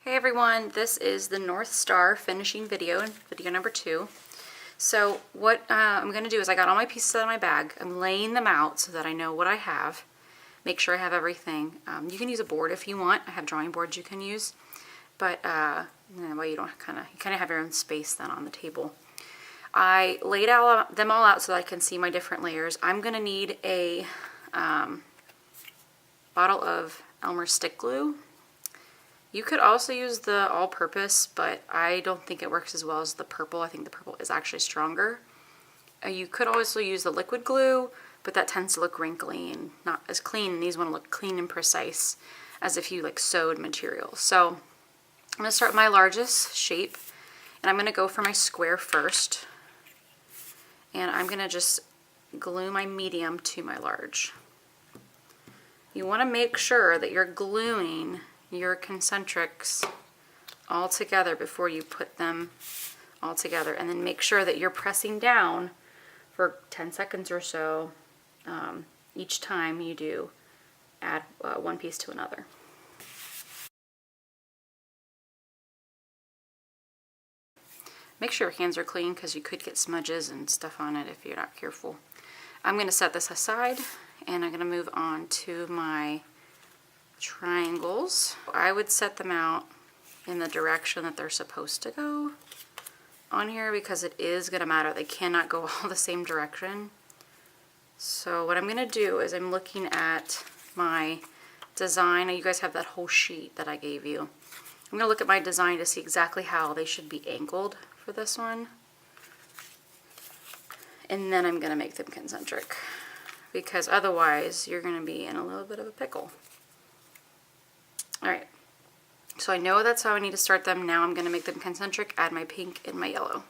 Hey everyone, this is the North Star finishing video, video number 2. So what I'm going to do is I got all my pieces out of my bag. I'm laying them out so that I know what I have. Make sure I have everything. You can use a board if you want. I have drawing boards you can use. But well, you kind of have your own space then on the table. I laid them all out so that I can see my different layers. I'm going to need a bottle of Elmer's stick glue. You could also use the all-purpose, but I don't think it works as well as the purple. I think the purple is actually stronger. You could also use the liquid glue, but that tends to look wrinkly and not as clean. And these want to look clean and precise, as if you like sewed material. So I'm going to start with my largest shape, and I'm going to go for my square first. And I'm going to just glue my medium to my large. You want to make sure that you're gluing your concentrics all together before you put them all together, and then make sure that you're pressing down for 10 seconds or so each time you do add one piece to another. Make sure your hands are clean because you could get smudges and stuff on it if you're not careful. I'm going to set this aside and I'm going to move on to my triangles. I would set them out in the direction that they're supposed to go on here because it is going to matter. They cannot go all the same direction. So what I'm going to do is I'm looking at my design. You guys have that whole sheet that I gave you. I'm going to look at my design to see exactly how they should be angled for this one. And then I'm going to make them concentric because otherwise you're going to be in a little bit of a pickle. Alright, so I know that's how I need to start them. Now I'm going to make them concentric, add my pink and my yellow.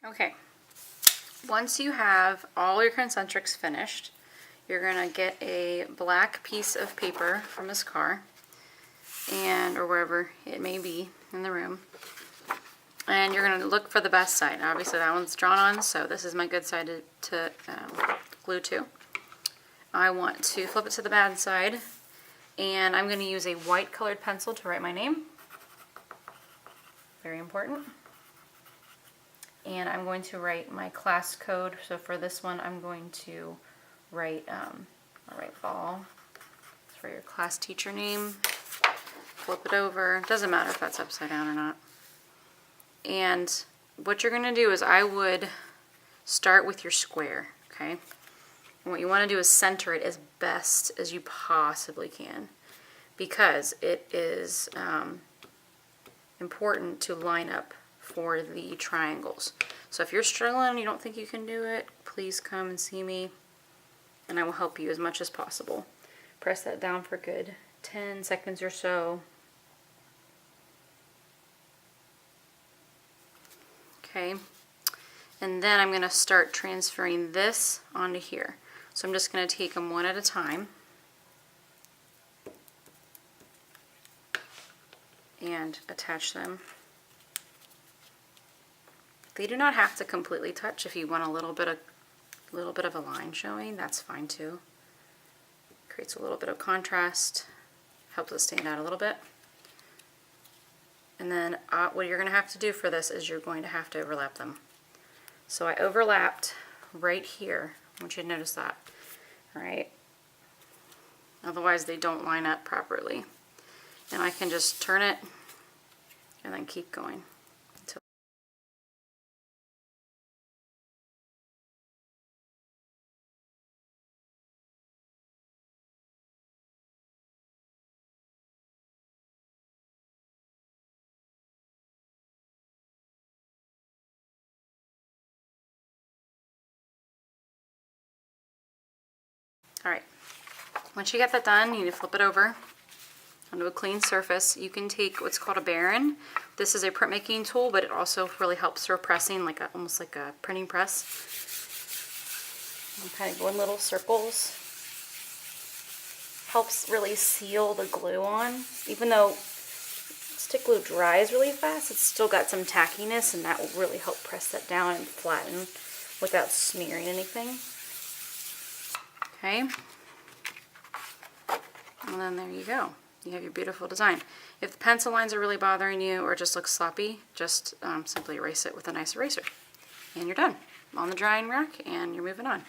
Okay, once you have all your concentrics finished, you're going to get a black piece of paper from this car, or wherever it may be in the room, and you're going to look for the best side. Obviously that one's drawn on, so this is my good side to glue to. I want to flip it to the bad side, and I'm going to use a white colored pencil to write my name. Very important. And I'm going to write my class code. So for this one I'm going to write, I'll write ball for your class teacher name, flip it over, doesn't matter if that's upside down or not. And what you're going to do is I would start with your square, okay? And what you want to do is center it as best as you possibly can because it is important to line up for the triangles. So if you're struggling and you don't think you can do it, please come and see me, and I will help you as much as possible. Press that down for good 10 seconds or so. Okay, and then I'm going to start transferring this onto here. So I'm just going to take them one at a time and attach them. They do not have to completely touch. If you want a little bit of a line showing, that's fine too. Creates a little bit of contrast, helps it stand out a little bit. And then what you're going to have to do for this is you're going to have to overlap them. So I overlapped right here. I want you to notice that. All right. Otherwise they don't line up properly. And I can just turn it and then keep going. Alright, once you get that done, you need to flip it over onto a clean surface. You can take what's called a Baron. This is a printmaking tool, but it also really helps for pressing, almost like a printing press. You kind of go in little circles helps really seal the glue on. Even though stick glue dries really fast, it's still got some tackiness, and that will really help press that down and flatten without smearing anything. Okay. And then there you go. You have your beautiful design. If the pencil lines are really bothering you or just look sloppy, just simply erase it with a nice eraser. And you're done. On the drying rack, and you're moving on.